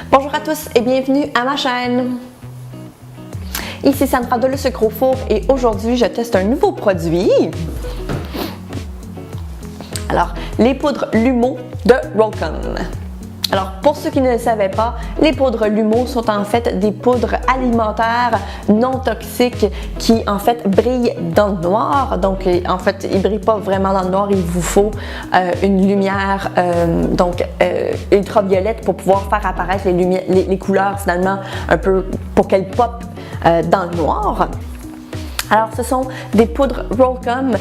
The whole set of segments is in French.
Bonjour à tous et bienvenue à ma chaîne. Ici Sandra de Le Sucre au Four et aujourd'hui je teste un nouveau produit. Alors, les poudres Lumeau de Roll-Con. Alors, pour ceux qui ne le savaient pas, les poudres Lumeau sont en fait des poudres alimentaires non toxiques qui en fait brillent dans le noir. Donc, en fait, ils ne brillent pas vraiment dans le noir. Il vous faut une lumière ultraviolette pour pouvoir faire apparaître les couleurs finalement un peu pour qu'elles pop dans le noir. Alors, ce sont des poudres Roll-Con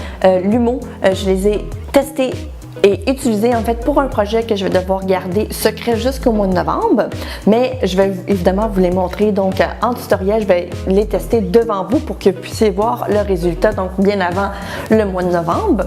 Lumeau. Je les ai testées et utilisé en fait pour un projet que je vais devoir garder secret jusqu'au mois de novembre, mais je vais évidemment vous les montrer donc en tutoriel. Je vais les tester devant vous pour que vous puissiez voir le résultat donc bien avant le mois de novembre.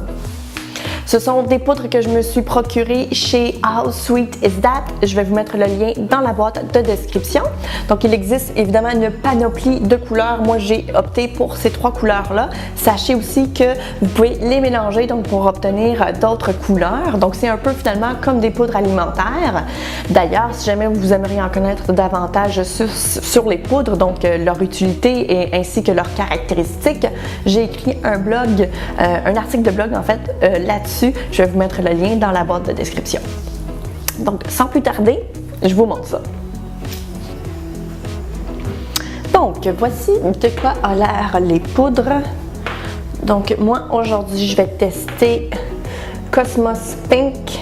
Ce sont des poudres que je me suis procurées chez How Sweet Is That. Je vais vous mettre le lien dans la boîte de description. Donc, il existe évidemment une panoplie de couleurs. Moi, j'ai opté pour ces trois couleurs-là. Sachez aussi que vous pouvez les mélanger donc pour obtenir d'autres couleurs. Donc, c'est un peu finalement comme des poudres alimentaires. D'ailleurs, si jamais vous aimeriez en connaître davantage sur les poudres, donc leur utilité et ainsi que leurs caractéristiques, j'ai écrit un blog, un article de blog en fait là-dessus. Je vais vous mettre le lien dans la boîte de description. Donc, sans plus tarder, je vous montre ça. Donc, voici de quoi a l'air les poudres. Donc, moi, aujourd'hui, je vais tester Cosmos Pink,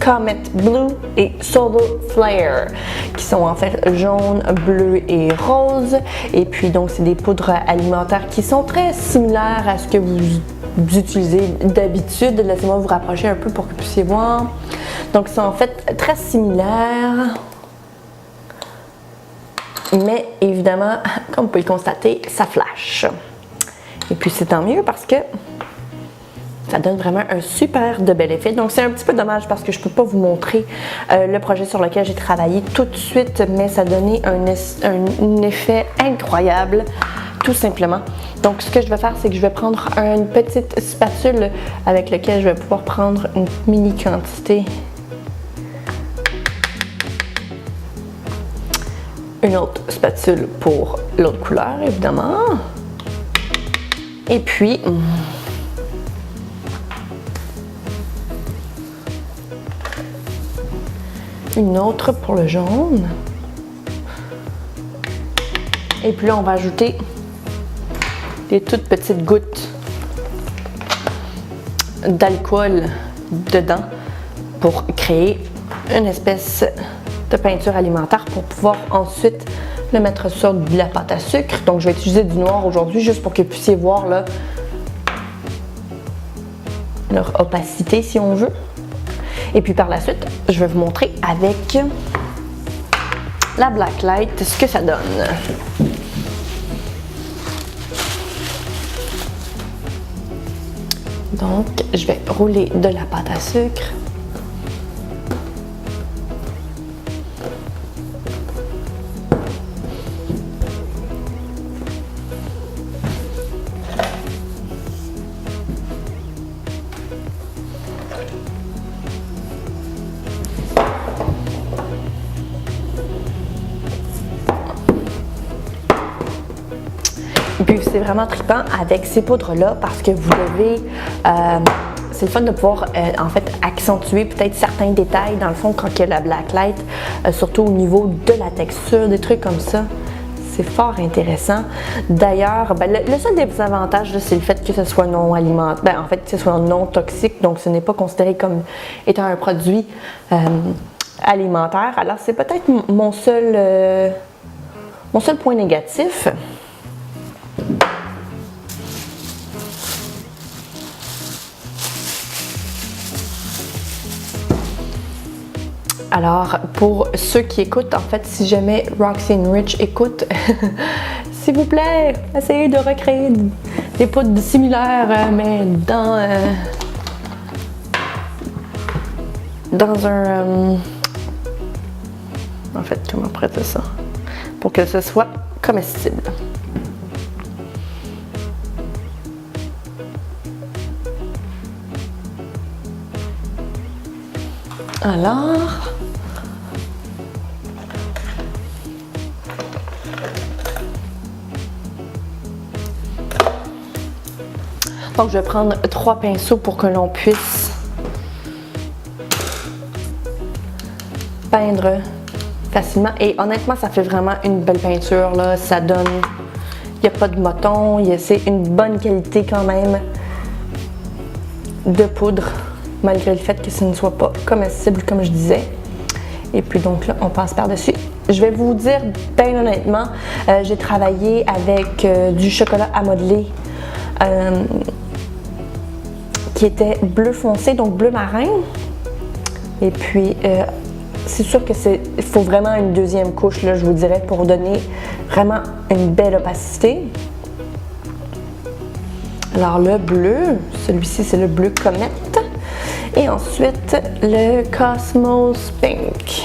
Comet Blue et Solar Flare, qui sont en fait jaune, bleu et rose. Et puis, donc, c'est des poudres alimentaires qui sont très similaires à ce que vous utilisez d'habitude. Laissez-moi vous rapprocher un peu pour que vous puissiez voir. Donc, c'est en fait très similaire. Mais évidemment, comme vous pouvez le constater, ça flash. Et puis, c'est tant mieux parce que ça donne vraiment un super de bel effet. Donc, c'est un petit peu dommage parce que je ne peux pas vous montrer le projet sur lequel j'ai travaillé tout de suite, mais ça donnait un effet incroyable, tout simplement. Donc, ce que je vais faire, c'est que je vais prendre une petite spatule avec laquelle je vais pouvoir prendre une mini quantité. Une autre spatule pour l'autre couleur, évidemment. Et puis, une autre pour le jaune. Et puis là, on va ajouter des toutes petites gouttes d'alcool dedans pour créer une espèce de peinture alimentaire pour pouvoir ensuite le mettre sur de la pâte à sucre. Donc, je vais utiliser du noir aujourd'hui juste pour que vous puissiez voir là, leur opacité si on veut. Et puis par la suite, je vais vous montrer avec la Black Light ce que ça donne. Donc, je vais rouler de la pâte à sucre. Et puis c'est vraiment trippant avec ces poudres-là parce que vous devez, c'est le fun de pouvoir en fait accentuer peut-être certains détails dans le fond quand il y a la Black Light, surtout au niveau de la texture, des trucs comme ça. C'est fort intéressant. D'ailleurs, le seul désavantage, c'est le fait que ce soit non alimentaire, en fait que ce soit non toxique, donc ce n'est pas considéré comme étant un produit alimentaire. Alors c'est peut-être mon seul point négatif. Alors, pour ceux qui écoutent, en fait, si jamais Roxy and Rich écoute, s'il vous plaît, essayez de recréer des poudres similaires, mais dans un... en fait, comment prêter ça? Pour que ce soit comestible. Alors, Donc je vais prendre 3 pinceaux pour que l'on puisse peindre facilement. Et honnêtement, ça fait vraiment une belle peinture, là. Ça donne... Il n'y a pas de moton, c'est une bonne qualité quand même de poudre, malgré le fait que ce ne soit pas comestible, comme je disais. Et puis donc là, on passe par-dessus. Je vais vous dire, bien honnêtement, j'ai travaillé avec du chocolat à modeler qui était bleu foncé, donc bleu marin. Et puis, c'est sûr que il faut vraiment une deuxième couche, là, je vous dirais, pour donner vraiment une belle opacité. Alors le bleu, celui-ci c'est le bleu comète. Et ensuite le Cosmos Pink.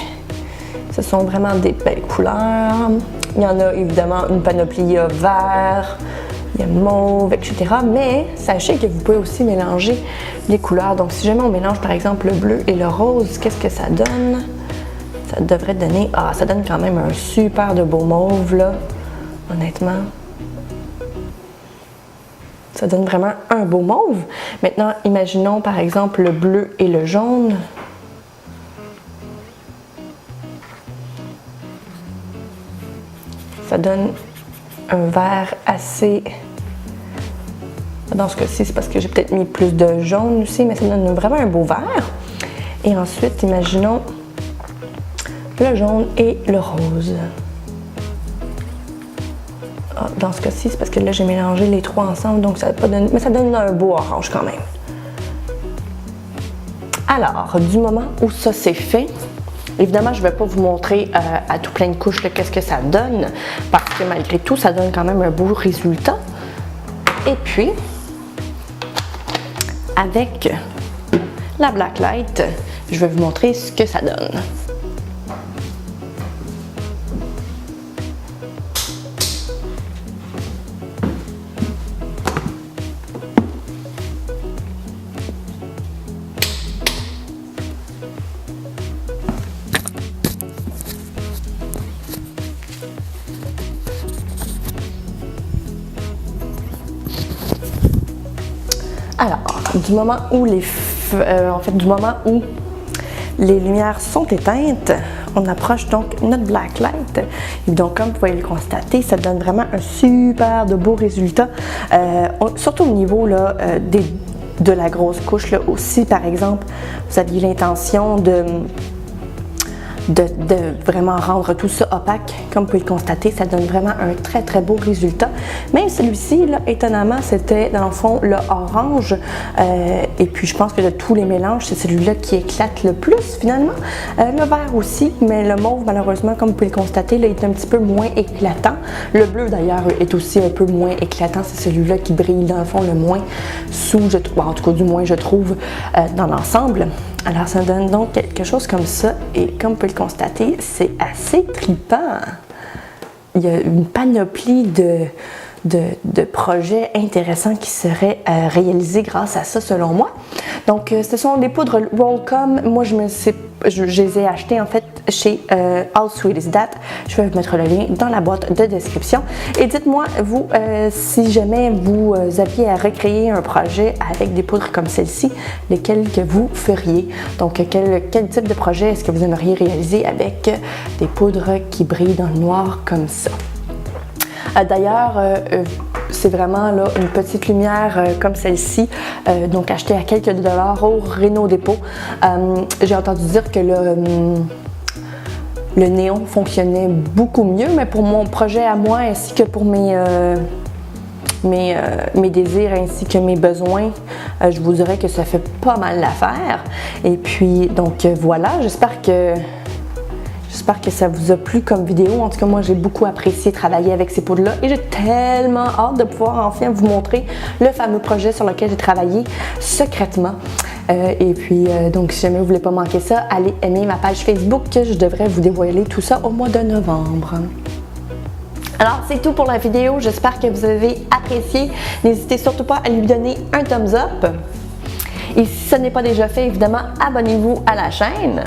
Ce sont vraiment des belles couleurs. Il y en a évidemment une panoplie, il y a vert, il y a mauve, etc. Mais sachez que vous pouvez aussi mélanger les couleurs. Donc si jamais on mélange par exemple le bleu et le rose, qu'est-ce que ça donne? Ça devrait donner... Ah, ça donne quand même un super de beau mauve là, honnêtement. Ça donne vraiment un beau mauve. Maintenant, imaginons par exemple le bleu et le jaune. Ça donne un vert assez... Dans ce cas-ci, c'est parce que j'ai peut-être mis plus de jaune aussi, mais ça donne vraiment un beau vert. Et ensuite, imaginons le jaune et le rose. Dans ce cas-ci, c'est parce que là, j'ai mélangé les trois ensemble, donc ça n'a pas donné... Mais ça donne un beau orange quand même. Alors, du moment où ça c'est fait, évidemment, je ne vais pas vous montrer à tout plein de couches qu'est-ce que ça donne, parce que malgré tout, ça donne quand même un beau résultat. Et puis, avec la Blacklight, je vais vous montrer ce que ça donne. Alors, du moment où du moment où les lumières sont éteintes, on approche donc notre Blacklight. Et donc, comme vous pouvez le constater, ça donne vraiment un super de beau résultat, surtout au niveau là, de la grosse couche. Là, aussi, par exemple, vous aviez l'intention de vraiment rendre tout ça opaque. Comme vous pouvez le constater, ça donne vraiment un très très beau résultat. Même celui-ci, là, étonnamment, c'était dans le fond le orange. Et puis je pense que de tous les mélanges, c'est celui-là qui éclate le plus finalement. Le vert aussi, mais le mauve, malheureusement, comme vous pouvez le constater, là, est un petit peu moins éclatant. Le bleu d'ailleurs est aussi un peu moins éclatant. C'est celui-là qui brille dans le fond le moins en tout cas du moins je trouve, dans l'ensemble. Alors ça donne donc quelque chose comme ça, et comme vous pouvez le constater, c'est assez trippant. Il y a une panoplie de projets intéressants qui seraient réalisés grâce à ça, selon moi. Donc ce sont des poudres Rollcom. Moi je les ai achetées en fait chez All Sweet Is That. Je vais vous mettre le lien dans la boîte de description. Et dites-moi, vous, si jamais vous aviez à recréer un projet avec des poudres comme celle-ci, lesquelles que vous feriez? Donc, quel type de projet est-ce que vous aimeriez réaliser avec des poudres qui brillent dans le noir comme ça? D'ailleurs, c'est vraiment là, une petite lumière comme celle-ci, donc achetée à quelques dollars au Réno Dépôt. J'ai entendu dire que le néon fonctionnait beaucoup mieux, mais pour mon projet à moi ainsi que pour mes désirs ainsi que mes besoins, je vous dirais que ça fait pas mal l'affaire. Et puis donc voilà, j'espère que ça vous a plu comme vidéo. En tout cas, moi, j'ai beaucoup apprécié travailler avec ces poudres-là et j'ai tellement hâte de pouvoir enfin vous montrer le fameux projet sur lequel j'ai travaillé secrètement. Et puis, donc, si jamais vous ne voulez pas manquer ça, allez aimer ma page Facebook. Je devrais vous dévoiler tout ça au mois de novembre. Alors, c'est tout pour la vidéo. J'espère que vous avez apprécié. N'hésitez surtout pas à lui donner un thumbs up. Et si ce n'est pas déjà fait, évidemment, abonnez-vous à la chaîne.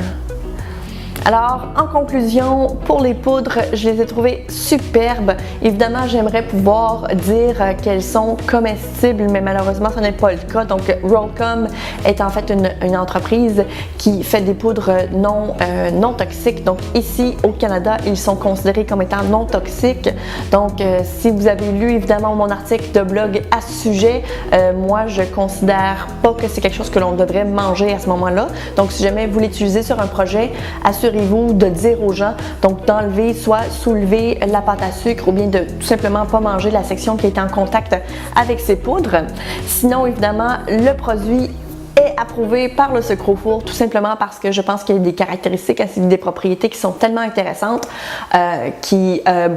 Alors, en conclusion, pour les poudres, je les ai trouvées superbes. Évidemment, j'aimerais pouvoir dire qu'elles sont comestibles, mais malheureusement, ce n'est pas le cas. Donc, Rollcom est en fait une entreprise qui fait des poudres non toxiques. Donc, ici, au Canada, ils sont considérés comme étant non toxiques. Donc, si vous avez lu, évidemment, mon article de blog à ce sujet, moi, je considère pas que c'est quelque chose que l'on devrait manger à ce moment-là. Donc, si jamais vous l'utilisez sur un projet, assurez-vous de dire aux gens, donc d'enlever, soit soulever la pâte à sucre ou bien de tout simplement pas manger la section qui est en contact avec ces poudres. Sinon, évidemment, le produit est approuvé par le Sucre au Four tout simplement parce que je pense qu'il y a des caractéristiques ainsi que des propriétés qui sont tellement intéressantes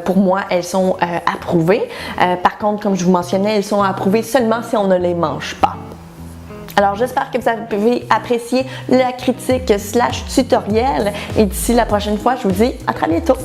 pour moi, elles sont approuvées. Par contre, comme je vous mentionnais, elles sont approuvées seulement si on ne les mange pas. Alors, j'espère que vous avez apprécié la critique / tutoriel et d'ici la prochaine fois, je vous dis à très bientôt!